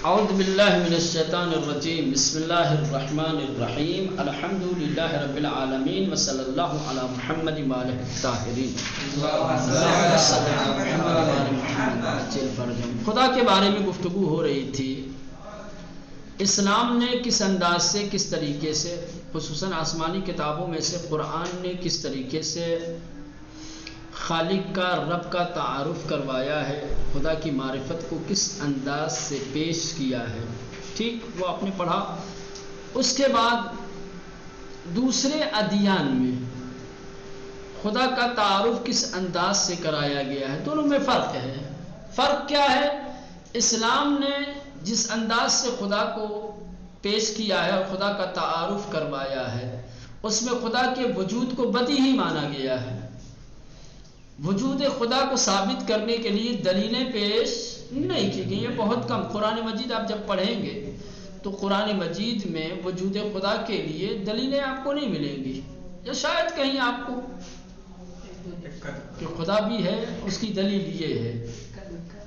اعوذ باللہ من الشیطان الرجیم بسم اللہ الرحمن الرحیم الحمد للہ رب العالمین وصلی اللہ علی محمد وآلہ الطاہرین۔ خدا کے بارے میں گفتگو ہو رہی تھی، اسلام نے کس انداز سے، کس طریقے سے، خصوصاً آسمانی کتابوں میں سے قرآن نے کس طریقے سے خالق کا، رب کا تعارف کروایا ہے، خدا کی معرفت کو کس انداز سے پیش کیا ہے، ٹھیک وہ آپ نے پڑھا۔ اس کے بعد دوسرے ادیان میں خدا کا تعارف کس انداز سے کرایا گیا ہے، دونوں میں فرق ہے۔ فرق کیا ہے؟ اسلام نے جس انداز سے خدا کو پیش کیا ہے اور خدا کا تعارف کروایا ہے، اس میں خدا کے وجود کو بدیہی مانا گیا ہے۔ وجود خدا کو ثابت کرنے کے لیے دلیلیں پیش نہیں کی گئی ہیں، بہت کم۔ قرآن مجید آپ جب پڑھیں گے تو قرآن مجید میں وجود خدا کے لیے دلیلیں آپ کو نہیں ملیں گی، یا شاید کہیں آپ کو کہ خدا بھی ہے، اس کی دلیل یہ ہے۔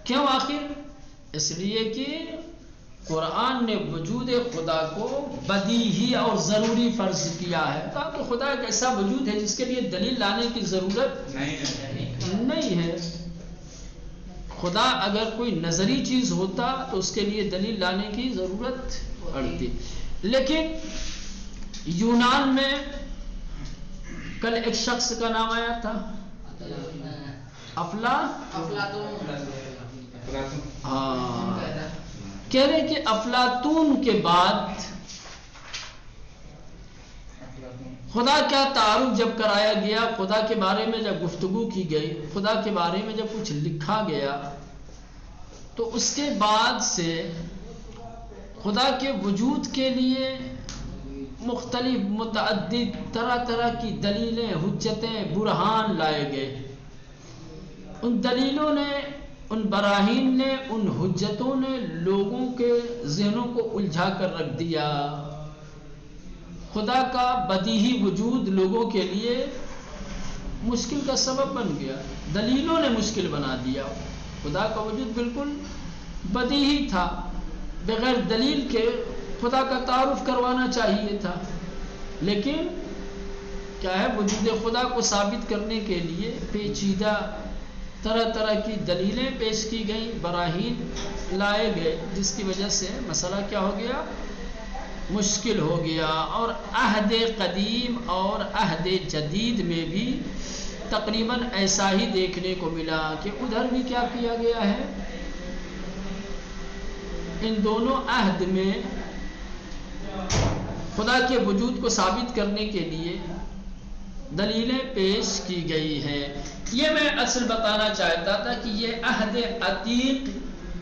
کیوں آخر؟ اس لیے کہ قرآن نے وجود خدا کو بدیہی اور ضروری فرض کیا ہے، تاکہ خدا ایک ایسا وجود ہے جس کے لیے دلیل لانے کی ضرورت نہیں ہے۔ خدا اگر کوئی نظری چیز ہوتا تو اس کے لیے دلیل لانے کی ضرورت پڑتی۔ لیکن یونان میں کل ایک شخص کا نام آیا تھا، ہاں، کہہ رہے کہ افلاطون کے بعد خدا کا تعارف جب کرایا گیا، خدا کے بارے میں جب گفتگو کی گئی، خدا کے بارے میں جب کچھ لکھا گیا، تو اس کے بعد سے خدا کے وجود کے لیے مختلف متعدد طرح طرح کی دلیلیں، حجتیں، برہان لائے گئے۔ ان دلیلوں نے، ان براہین نے، ان حجتوں نے لوگوں کے ذہنوں کو الجھا کر رکھ دیا۔ خدا کا بدیہی وجود لوگوں کے لیے مشکل کا سبب بن گیا، دلیلوں نے مشکل بنا دیا۔ خدا کا وجود بالکل بدیہی تھا، بغیر دلیل کے خدا کا تعارف کروانا چاہیے تھا، لیکن کیا ہے، وجود خدا کو ثابت کرنے کے لیے پیچیدہ طرح طرح کی دلیلیں پیش کی گئیں، براہین لائے گئے، جس کی وجہ سے مسئلہ کیا ہو گیا، مشکل ہو گیا۔ اور عہد قدیم اور عہد جدید میں بھی تقریباً ایسا ہی دیکھنے کو ملا کہ ادھر بھی کیا کیا گیا ہے، ان دونوں عہد میں خدا کے وجود کو ثابت کرنے کے لیے دلیلیں پیش کی گئی ہیں۔ یہ میں اصل بتانا چاہتا تھا کہ یہ عہد عتیق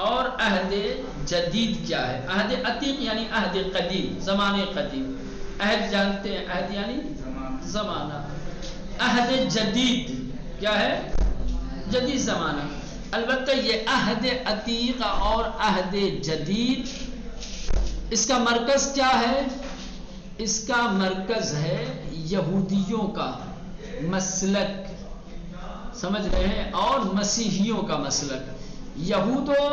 اور عہد جدید کیا ہے۔ عہد عتیق یعنی عہد قدیم، زمانے قدیم۔ عہد جانتے ہیں، عہد یعنی زمانہ۔ عہد جدید کیا ہے؟ جدید زمانہ۔ البتہ یہ عہد عتیق اور عہد جدید، اس کا مرکز کیا ہے؟ اس کا مرکز ہے یہودیوں کا مسلک، سمجھ رہے ہیں، اور مسیحیوں کا مسلک۔ یہود و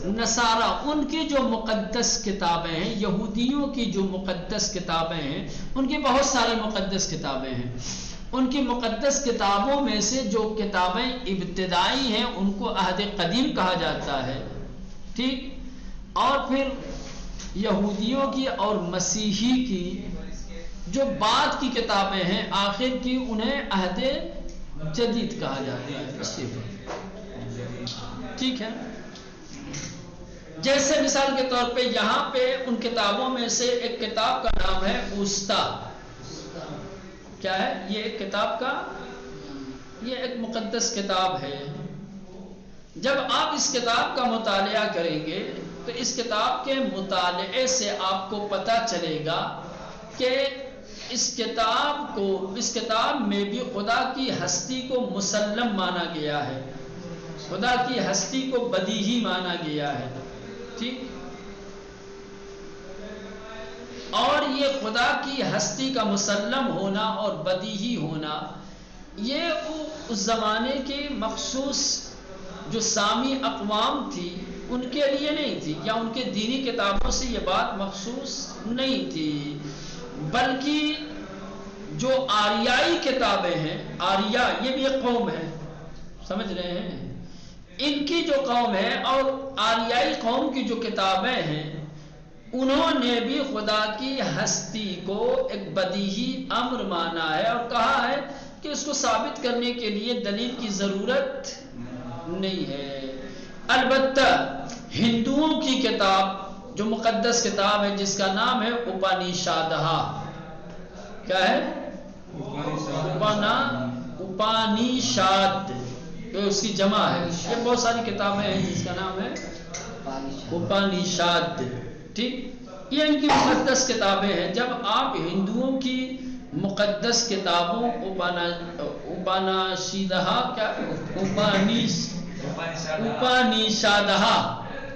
نصارہ ان کی جو مقدس کتابیں ہیں، یہودیوں کی جو مقدس کتابیں ہیں، ان کی بہت ساری مقدس کتابیں ہیں۔ ان کی مقدس کتابوں میں سے جو کتابیں ابتدائی ہیں ان کو عہد قدیم کہا جاتا ہے، ٹھیک؟ اور پھر یہودیوں کی اور مسیحی کی جو بعد کی کتابیں ہیں، آخر کی، انہیں عہد جدید کہا جاتا ہے، ٹھیک ہے؟ جیسے مثال کے طور پہ یہاں پہ ان کتابوں میں سے ایک کتاب کا نام ہے اوستا۔ کیا ہے یہ؟ ایک کتاب کا، یہ ایک مقدس کتاب ہے۔ جب آپ اس کتاب کا مطالعہ کریں گے تو اس کتاب کے مطالعے سے آپ کو پتہ چلے گا کہ اس کتاب میں بھی خدا کی ہستی کو مسلم مانا گیا ہے، خدا کی ہستی کو بدیہی مانا گیا ہے، ٹھیک؟ اور یہ خدا کی ہستی کا مسلم ہونا اور بدیہی ہونا، یہ اس زمانے کی مخصوص جو سامی اقوام تھی ان کے لیے نہیں تھی، یا ان کے دینی کتابوں سے یہ بات مخصوص نہیں تھی، بلکہ جو آریائی کتابیں ہیں، آریہ یہ بھی ایک قوم ہے، سمجھ رہے ہیں، ان کی جو قوم ہے اور آریائی قوم کی جو کتابیں ہیں، انہوں نے بھی خدا کی ہستی کو ایک بدیہی امر مانا ہے اور کہا ہے کہ اس کو ثابت کرنے کے لیے دلیل کی ضرورت نہیں ہے۔ البتہ ہندوؤں کی کتاب جو مقدس کتاب ہے جس کا نام ہے اپانیشادہ، کیا ہے؟ اپانیشاد، اس کی جمع ہے، یہ بہت ساری کتابیں ہیں جس کا نام ہے اپانیشاد، ٹھیک، یہ ان کی مقدس کتابیں ہیں۔ جب آپ ہندوؤں کی مقدس کتابوں اپانیشادہ،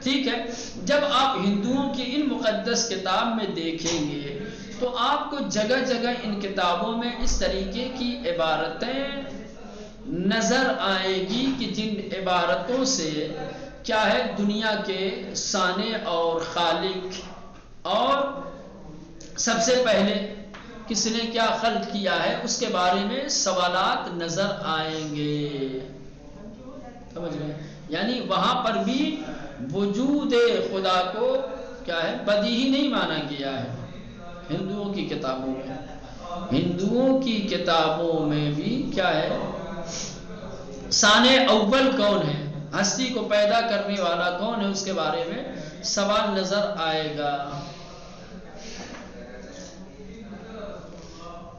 ٹھیک ہے، جب آپ ہندوؤں کی ان مقدس کتاب میں دیکھیں گے تو آپ کو جگہ جگہ ان کتابوں میں اس طریقے کی عبارتیں نظر آئے گی کہ جن عبارتوں سے کیا ہے دنیا کے صانع اور خالق اور سب سے پہلے کس نے کیا خلق کیا ہے اس کے بارے میں سوالات نظر آئیں گے، سمجھ رہے ہیں؟ یعنی وہاں پر بھی وجود خدا کو کیا ہے بدیہی نہیں مانا گیا ہے۔ ہندوؤں کی کتابوں میں، ہندوؤں کی کتابوں میں بھی کیا ہے صانع اول کون ہے، ہستی کو پیدا کرنے والا کون ہے، اس کے بارے میں سوال نظر آئے گا۔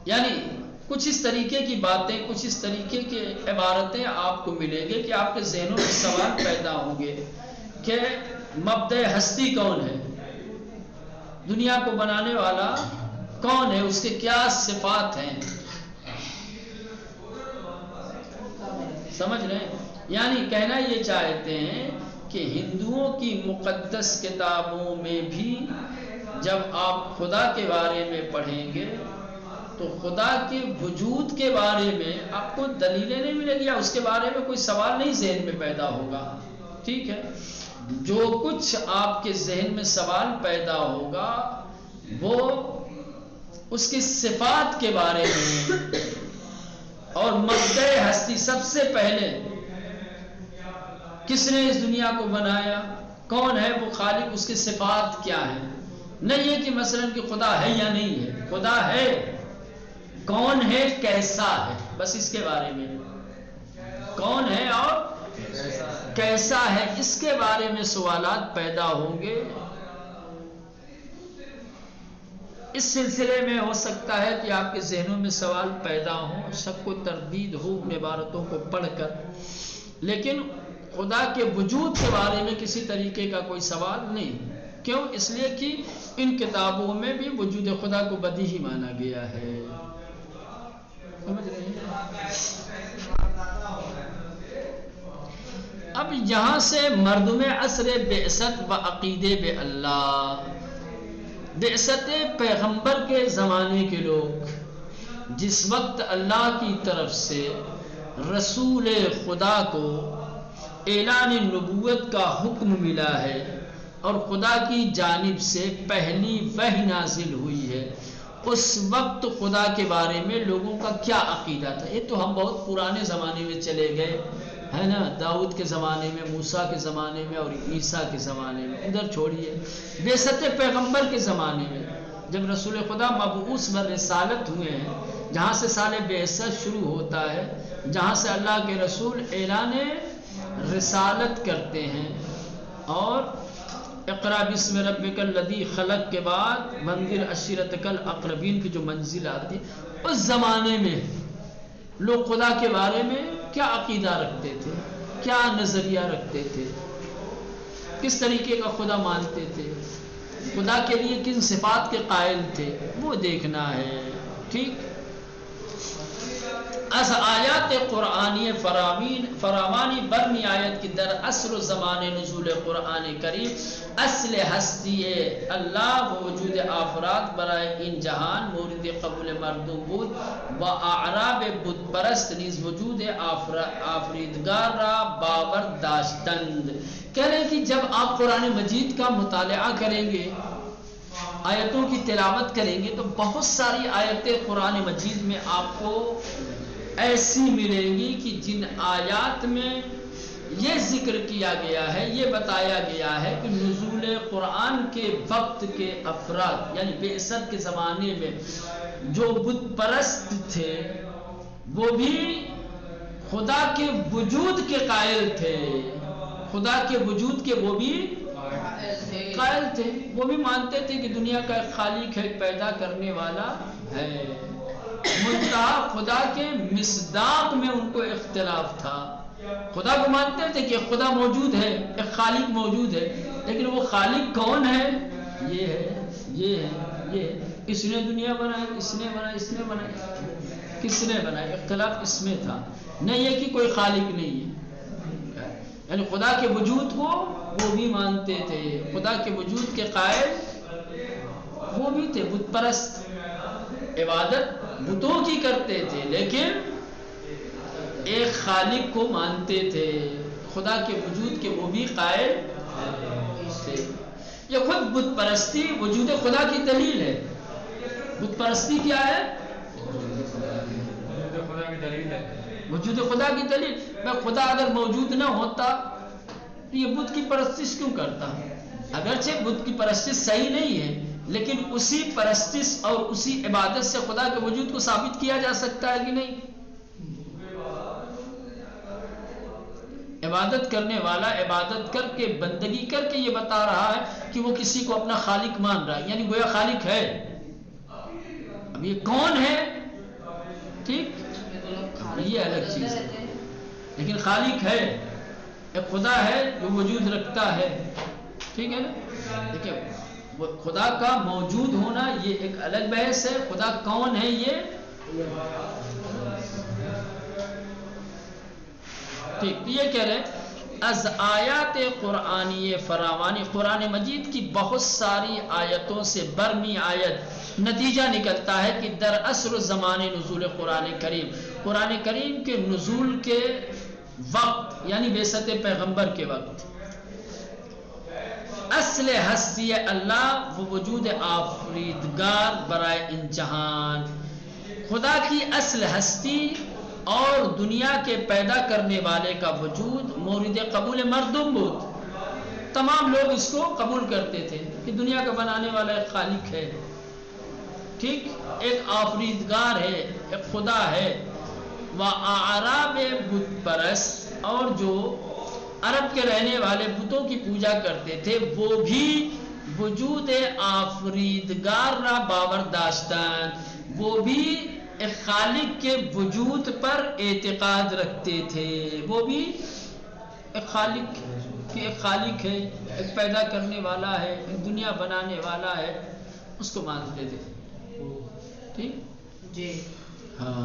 یعنی کچھ اس طریقے کی باتیں، کچھ اس طریقے کی عبارتیں آپ کو ملیں گے کہ آپ کے ذہنوں میں سوال پیدا ہوں گے کہ مبدأ ہستی کون ہے، دنیا کو بنانے والا کون ہے، اس کے کیا صفات ہیں، سمجھ رہے ہیں؟ یعنی کہنا یہ چاہتے ہیں کہ ہندوؤں کی مقدس کتابوں میں بھی جب آپ خدا کے بارے میں پڑھیں گے تو خدا کے وجود کے بارے میں آپ کو دلیلیں نہیں ملیں گی، یا اس کے بارے میں کوئی سوال نہیں ذہن میں پیدا ہوگا، ٹھیک ہے؟ جو کچھ آپ کے ذہن میں سوال پیدا ہوگا وہ اس کی صفات کے بارے میں اور مبدأ ہستی، سب سے پہلے کس نے اس دنیا کو بنایا، کون ہے وہ خالق، اس کی صفات کیا ہے، نہیں ہے کہ مثلا کہ خدا ہے یا نہیں ہے، خدا ہے، کون ہے، کیسا ہے، بس اس کے بارے میں، کون ہے اور کیسا ہے، اس کے بارے میں سوالات پیدا ہوں گے۔ اس سلسلے میں ہو سکتا ہے کہ آپ کے ذہنوں میں سوال پیدا ہوں، شک و تردید ہو ان عبارتوں کو پڑھ کر، لیکن خدا کے وجود کے بارے میں کسی طریقے کا کوئی سوال نہیں۔ کیوں؟ اس لیے کہ ان کتابوں میں بھی وجود خدا کو بدیہی مانا گیا ہے، سمجھ رہے ہیں؟ اب یہاں سے مردم عصر بعثت و عقیدے بے اللہ، بعثت پیغمبر کے زمانے کے لوگ جس وقت اللہ کی طرف سے رسول خدا کو اعلان نبوت کا حکم ملا ہے اور خدا کی جانب سے پہلی وحی نازل ہوئی ہے، اس وقت خدا کے بارے میں لوگوں کا کیا عقیدہ تھا؟ یہ تو ہم بہت پرانے زمانے میں چلے گئے ہے نا، داؤد کے زمانے میں، موسیٰ کے زمانے میں اور عیسیٰ کے زمانے میں، ادھر چھوڑیے بعثت پیغمبر کے زمانے میں جب رسول خدا مبعوث برسالت ہوئے ہیں، جہاں سے سال بعثت شروع ہوتا ہے، جہاں سے اللہ کے رسول اعلان رسالت کرتے ہیں اور اقرا بسم ربک الذی خلق کے بعد منذر عشیرتک الاقربین کی جو منزل آتی، اس زمانے میں لوگ خدا کے بارے میں کیا عقیدہ رکھتے تھے، کیا نظریہ رکھتے تھے، کس طریقے کا خدا مانتے تھے، خدا کے لیے کن صفات کے قائل تھے، وہ دیکھنا ہے، ٹھیک۔ از آیات قرآنی فراوانی برمی آیت کی در اصل و زمان نزول قرآن کریم اصل ہستی اللہ و وجود آفراد برائے ان جہان مورد قبول مردم بود و اعراب بت پرست نیز وجود آفریدگار را باور داشتند. کہہ رہے ہیں کہ جب آپ قرآن مجید کا مطالعہ کریں گے، آیتوں کی تلاوت کریں گے، تو بہت ساری آیتیں قرآن مجید میں آپ کو ایسی ملیں گی کہ جن آیات میں یہ ذکر کیا گیا ہے، یہ بتایا گیا ہے کہ نزول قرآن کے وقت کے افراد یعنی بعثت کے زمانے میں جو بت پرست تھے وہ بھی خدا کے وجود کے قائل تھے، خدا کے وجود کے وہ بھی قائل تھے، وہ بھی مانتے تھے کہ دنیا کا ایک خالق ہے، ایک پیدا کرنے والا ہے. منتہا خدا کے مصداق میں ان کو اختلاف تھا. خدا کو مانتے تھے کہ خدا موجود ہے، ایک خالق موجود ہے، لیکن وہ خالق کون ہے؟ یہ ہے، یہ ہے، یہ ہے. اس نے دنیا بنائی، اس نے بنائی، اس نے بنائی، کس نے بنائی؟ اختلاف اس میں تھا، نہیں یہ کہ کوئی خالق نہیں ہے. یعنی خدا کے وجود کو وہ بھی مانتے تھے، خدا کے وجود کے قائل وہ بھی تھے. بت پرست عبادت بتوں کی کرتے تھے لیکن ایک خالق کو مانتے تھے، خدا کے وجود کے وہ بھی قائل تھے. یہ خود بت پرستی وجود خدا کی دلیل ہے. بت پرستی کیا ہے؟ وجود خدا کی دلیل. میں خدا اگر موجود نہ ہوتا تو یہ بت کی پرستش کیوں کرتا؟ اگرچہ بت کی پرستش صحیح نہیں ہے لیکن اسی پرستش اور اسی عبادت سے خدا کے وجود کو ثابت کیا جا سکتا ہے کہ نہیں؟ عبادت کرنے والا عبادت کر کے بندگی کر کے یہ بتا رہا ہے کہ وہ کسی کو اپنا خالق مان رہا ہے، یعنی گویا خالق ہے. اب یہ کون ہے؟ ٹھیک، یہ الگ چیز ہے، لیکن خالق ہے، ایک خدا ہے جو وجود رکھتا ہے. ٹھیک ہے نا؟ دیکھیں خدا کا موجود ہونا یہ ایک الگ بحث ہے، خدا کون ہے یہ ٹھیک. یہ کہہ رہے از آیات قرآنی فراوانی، قرآن مجید کی بہت ساری آیتوں سے برمی آیت نتیجہ نکلتا ہے کہ در اصل زمان نزول قرآن کریم، قرآن کریم کے نزول کے وقت یعنی بعثت پیغمبر کے وقت اصل ہستی اللہ و وجود آفریدگار برائے ان جہان، خدا کی اصل ہستی اور دنیا کے پیدا کرنے والے کا وجود مورد قبول مردم بود. تمام لوگ اس کو قبول کرتے تھے کہ دنیا کا بنانے والا ایک خالق ہے، ٹھیک، ایک آفریدگار ہے، ایک خدا ہے. و اعراب بت پرست، اور جو عرب کے رہنے والے بتوں کی پوجا کرتے تھے وہ بھی وجود آفریدگار را باور داشتن، وہ بھی ایک خالق کے وجود پر اعتقاد رکھتے تھے. وہ بھی ایک خالق کہ ایک خالق ہے، ایک پیدا کرنے والا ہے، ایک دنیا بنانے والا ہے، اس کو مانتے تھے. ٹھیک جی ہاں.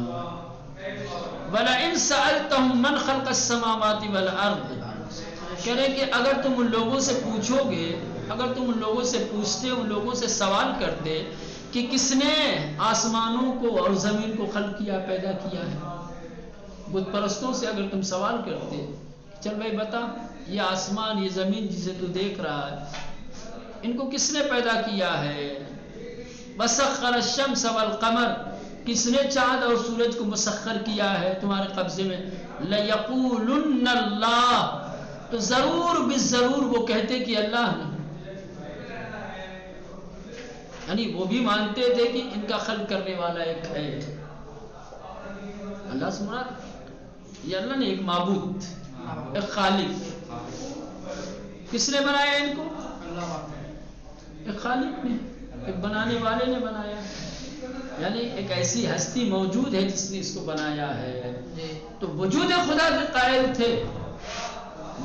وَلَئِن سَأَلْتَهُم مَّنْ خَلْقَ السَّمَاوَاتِ وَالْأَرْضِ، کہہ رہے کہ اگر تم ان لوگوں سے پوچھو گے، اگر تم ان لوگوں سے پوچھتے، ان لوگوں سے سوال کرتے کہ کس نے آسمانوں کو اور زمین کو خلق کیا، پیدا کیا ہے، بت پرستوں سے اگر تم سوال کرتے، چل بھائی بتا یہ آسمان یہ زمین جسے تو دیکھ رہا ہے ان کو کس نے پیدا کیا ہے؟ وَسَخَّرَ الشَّمْسَ وَالْقَمَرَ، کس نے چاند اور سورج کو مسخر کیا ہے تمہارے قبضے میں؟ لَيَقُولُنَّ اللَّهُ، تو ضرور بالضرور وہ کہتے کہ اللہ نے. یعنی وہ بھی مانتے تھے کہ ان کا خلق کرنے والا ایک ہے. اللہ سے مراد یہ اللہ نے ایک معبود، ایک خالق. کس نے بنایا ان کو؟ ایک خالق نے، ایک بنانے والے نے بنایا. یعنی ایک ایسی ہستی موجود ہے جس نے اس کو بنایا ہے. تو وجود خدا کے قائل تھے،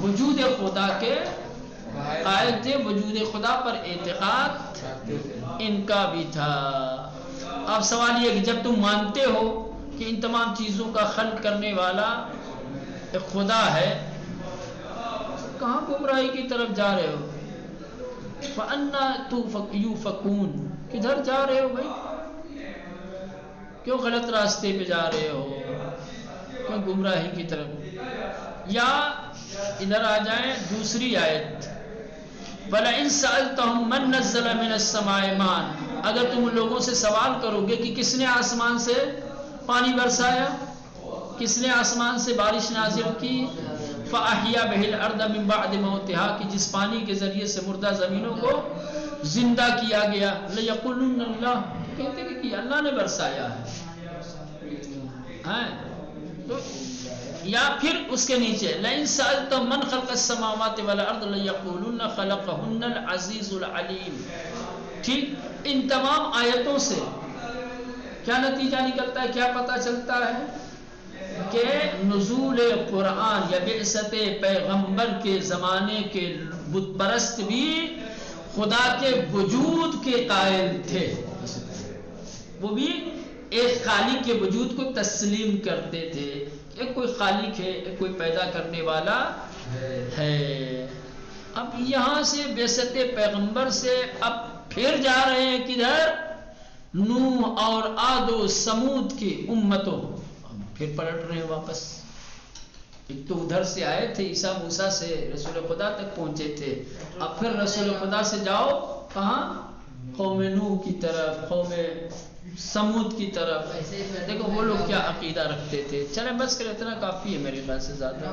وجود خدا کے قائل تھے، وجود خدا پر اعتقاد ان کا بھی تھا. اب سوال یہ کہ جب تم مانتے ہو کہ کہ ان تمام چیزوں کا خلق کرنے والا ایک خدا ہے، کہاں گمراہی کی طرف جا رہے ہو؟ فَأَنَّا يُؤْفَكُونَ، کدھر جا رہے ہو بھائی؟ کیوں غلط راستے پہ جا رہے ہو؟ کیوں گمراہی کی طرف؟ یا ادھر آ جائیں دوسری آیت، وَلَئِن سَأَلْتَهُم مَّن نَّزَّلَ مِنَ السَّمَاءِ مَاءً، اگر تم لوگوں سے سوال کرو گے کہ کس نے آسمان سے پانی برسایا، کس نے آسمان سے بارش نازل کی، فَأَحْيَا بِهِ الْأَرْضَ مِن بَعْدِ مَوْتِهَا، کہ جس پانی کے ذریعے سے مردہ زمینوں کو زندہ کیا گیا، لَيَقُولُنَّ اللَّهُ، کہتے ہیں کہ اللہ نے برسایا ہے۔ تو یا پھر اس کے نیچے لَئِن سَأَلْتَهُم مَّنْ خَلَقَ السَّمَاوَاتِ وَالْأَرْضَ لَيَقُولُنَّ خَلَقَهُنَّ الْعَزِيزُ الْعَلِيمُ۔ ٹھیک، ان تمام آیتوں سے کیا نتیجہ نکلتا ہے، کیا پتہ چلتا ہے کہ نزول قرآن یا بعثت پیغمبر کے زمانے کے بت پرست بھی خدا کے وجود کے قائل تھے، وہ بھی ایک خالق کے وجود کو تسلیم کرتے تھے، ایک کوئی خالق ہے، ایک کوئی پیدا کرنے والا ہے۔ اب یہاں سے بعثت پیغمبر سے اب پھر جا رہے ہیں کدھر؟ نوح اور عاد و سمود کی امتوں، پھر پلٹ رہے ہیں واپس۔ ایک تو ادھر سے آئے تھے، عیسیٰ موسیٰ سے رسول خدا تک پہنچے تھے، اب پھر رسول خدا سے جاؤ کہاں؟ قوم نوح کی طرف، قوم سمود کی طرف۔ دیکھو وہ لوگ کیا عقیدہ رکھتے تھے۔ چلیں بس کر اتنا کافی ہے میرے خیال سے، زیادہ